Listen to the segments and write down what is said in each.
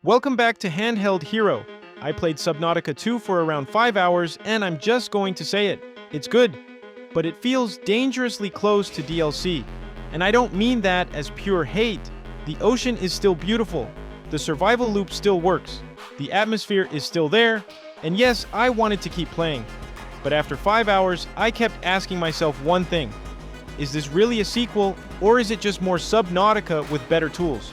Welcome back to Handheld Hero. I played Subnautica 2 for around 5 hours, and I'm just going to say it. It's good, but it feels dangerously close to DLC. And I don't mean that as pure hate. The ocean is still beautiful. The survival loop still works. The atmosphere is still there. And yes, I wanted to keep playing. But after 5 hours, I kept asking myself one thing. Is this really a sequel, or is it just more Subnautica with better tools?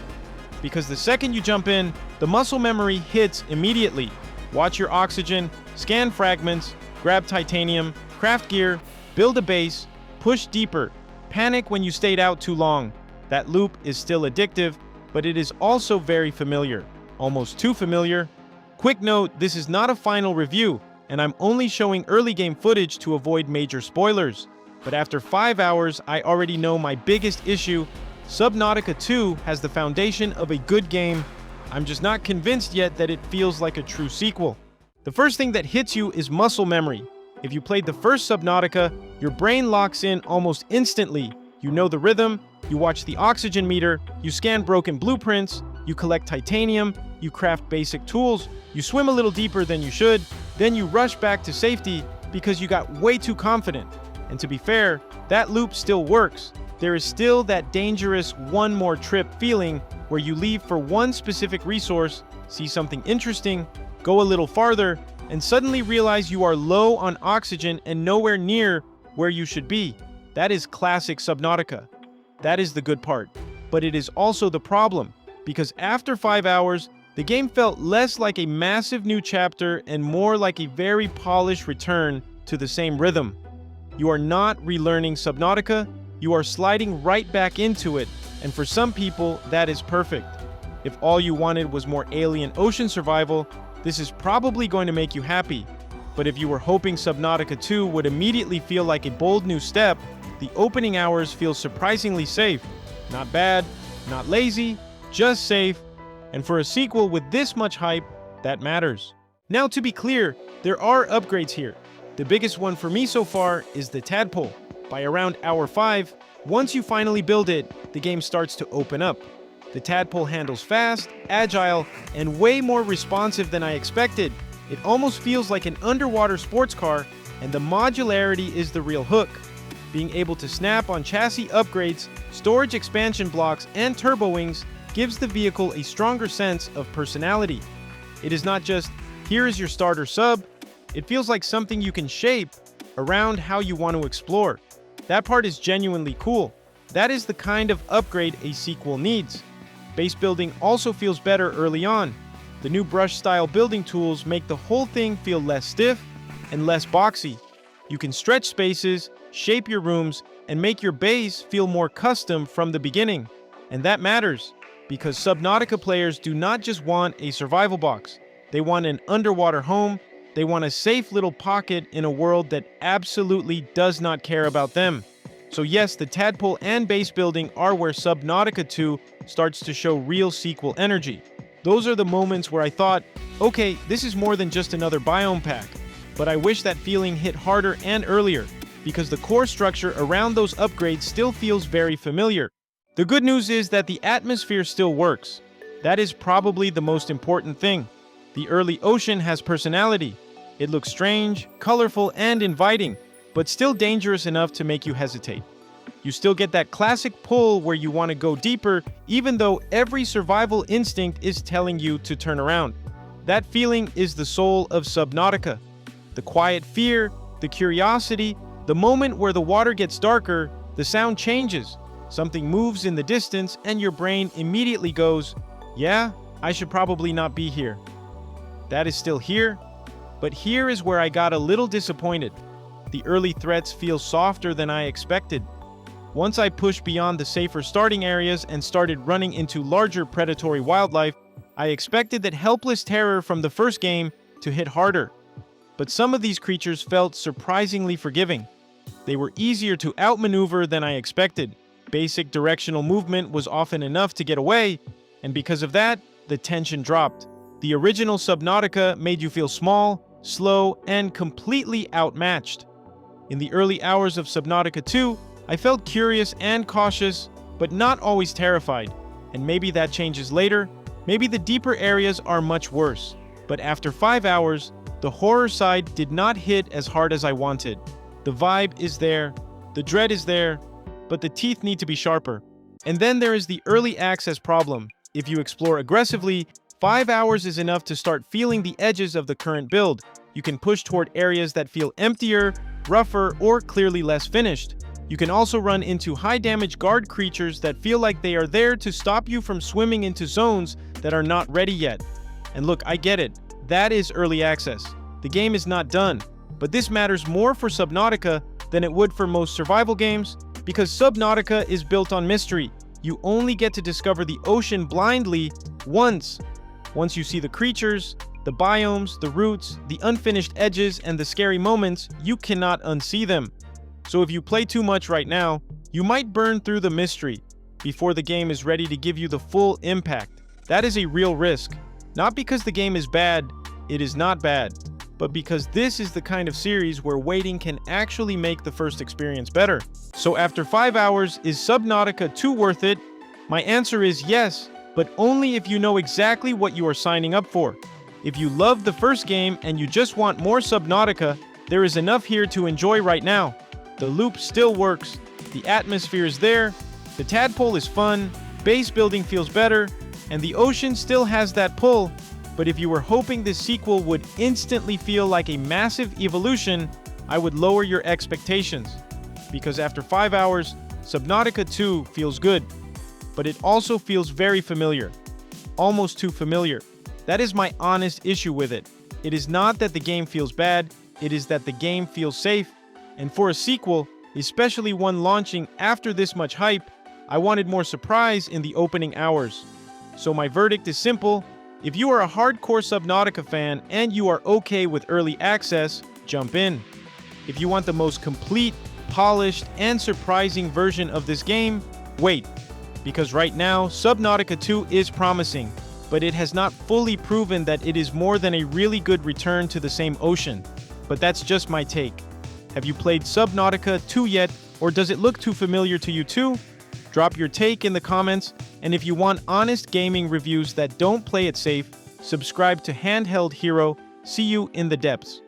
Because the second you jump in, the muscle memory hits immediately. Watch your oxygen, scan fragments, grab titanium, craft gear, build a base, push deeper, panic when you stayed out too long. That loop is still addictive, but it is also very familiar. Almost too familiar. Quick note, this is not a final review, and I'm only showing early game footage to avoid major spoilers. But after 5 hours, I already know my biggest issue. Subnautica 2 has the foundation of a good game. I'm just not convinced yet that it feels like a true sequel. The first thing that hits you is muscle memory. If you played the first Subnautica, your brain locks in almost instantly. You know the rhythm, you watch the oxygen meter, you scan broken blueprints, you collect titanium, you craft basic tools, you swim a little deeper than you should, then you rush back to safety because you got way too confident. And to be fair, that loop still works. There is still that dangerous one more trip feeling where you leave for one specific resource, see something interesting, go a little farther, and suddenly realize you are low on oxygen and nowhere near where you should be. That is classic Subnautica. That is the good part. But it is also the problem, because after 5 hours, the game felt less like a massive new chapter and more like a very polished return to the same rhythm. You are not relearning Subnautica, you are sliding right back into it, and for some people, that is perfect. If all you wanted was more alien ocean survival, this is probably going to make you happy. But if you were hoping Subnautica 2 would immediately feel like a bold new step, the opening hours feel surprisingly safe. Not bad, not lazy, just safe. And for a sequel with this much hype, that matters. Now to be clear, there are upgrades here. The biggest one for me so far is the Tadpole. By around hour 5, once you finally build it, the game starts to open up. The Tadpole handles fast, agile, and way more responsive than I expected. It almost feels like an underwater sports car, and the modularity is the real hook. Being able to snap on chassis upgrades, storage expansion blocks, and turbo wings gives the vehicle a stronger sense of personality. It is not just, here is your starter sub. It feels like something you can shape around how you want to explore. That part is genuinely cool. That is the kind of upgrade a sequel needs. Base building also feels better early on. The new brush-style building tools make the whole thing feel less stiff and less boxy. You can stretch spaces, shape your rooms, and make your base feel more custom from the beginning. And that matters, because Subnautica players do not just want a survival box. They want an underwater home. They want a safe little pocket in a world that absolutely does not care about them. So yes, the Tadpole and base building are where Subnautica 2 starts to show real sequel energy. Those are the moments where I thought, okay, this is more than just another biome pack. But I wish that feeling hit harder and earlier, because the core structure around those upgrades still feels very familiar. The good news is that the atmosphere still works. That is probably the most important thing. The early ocean has personality. It looks strange, colorful, and inviting, but still dangerous enough to make you hesitate. You still get that classic pull where you want to go deeper, even though every survival instinct is telling you to turn around. That feeling is the soul of Subnautica. The quiet fear, the curiosity, the moment where the water gets darker, the sound changes. Something moves in the distance, and your brain immediately goes, yeah, I should probably not be here. That is still here, but here is where I got a little disappointed. The early threats feel softer than I expected. Once I pushed beyond the safer starting areas and started running into larger predatory wildlife, I expected that helpless terror from the first game to hit harder. But some of these creatures felt surprisingly forgiving. They were easier to outmaneuver than I expected. Basic directional movement was often enough to get away, and because of that, the tension dropped. The original Subnautica made you feel small, slow, and completely outmatched. In the early hours of Subnautica 2, I felt curious and cautious, but not always terrified. And maybe that changes later, Maybe the deeper areas are much worse, but after 5 hours, the horror side did not hit as hard as I wanted. The vibe is there, the dread is there, but the teeth need to be sharper. And then there is the early access problem. If you explore aggressively, 5 hours is enough to start feeling the edges of the current build. You can push toward areas that feel emptier, rougher, or clearly less finished. You can also run into high-damage guard creatures that feel like they are there to stop you from swimming into zones that are not ready yet. And look, I get it. That is early access. The game is not done. But this matters more for Subnautica than it would for most survival games, because Subnautica is built on mystery. You only get to discover the ocean blindly once. Once you see the creatures, the biomes, the roots, the unfinished edges, and the scary moments, you cannot unsee them. So if you play too much right now, you might burn through the mystery before the game is ready to give you the full impact. That is a real risk. Not because the game is bad, it is not bad, but because this is the kind of series where waiting can actually make the first experience better. So after 5 hours, is Subnautica 2 worth it? My answer is yes, but only if you know exactly what you are signing up for. If you loved the first game and you just want more Subnautica, there is enough here to enjoy right now. The loop still works, the atmosphere is there, the tadpole is fun, base building feels better, and the ocean still has that pull. But if you were hoping this sequel would instantly feel like a massive evolution, I would lower your expectations. Because after 5 hours, Subnautica 2 feels good, but it also feels very familiar. Almost too familiar. That is my honest issue with it. It is not that the game feels bad, it is that the game feels safe. And for a sequel, especially one launching after this much hype, I wanted more surprise in the opening hours. So my verdict is simple. If you are a hardcore Subnautica fan and you are okay with early access, jump in. If you want the most complete, polished, and surprising version of this game, wait. Because right now, Subnautica 2 is promising, but it has not fully proven that it is more than a really good return to the same ocean. But that's just my take. Have you played Subnautica 2 yet, or does it look too familiar to you too? Drop your take in the comments, and if you want honest gaming reviews that don't play it safe, subscribe to Handheld Hero. See you in the depths.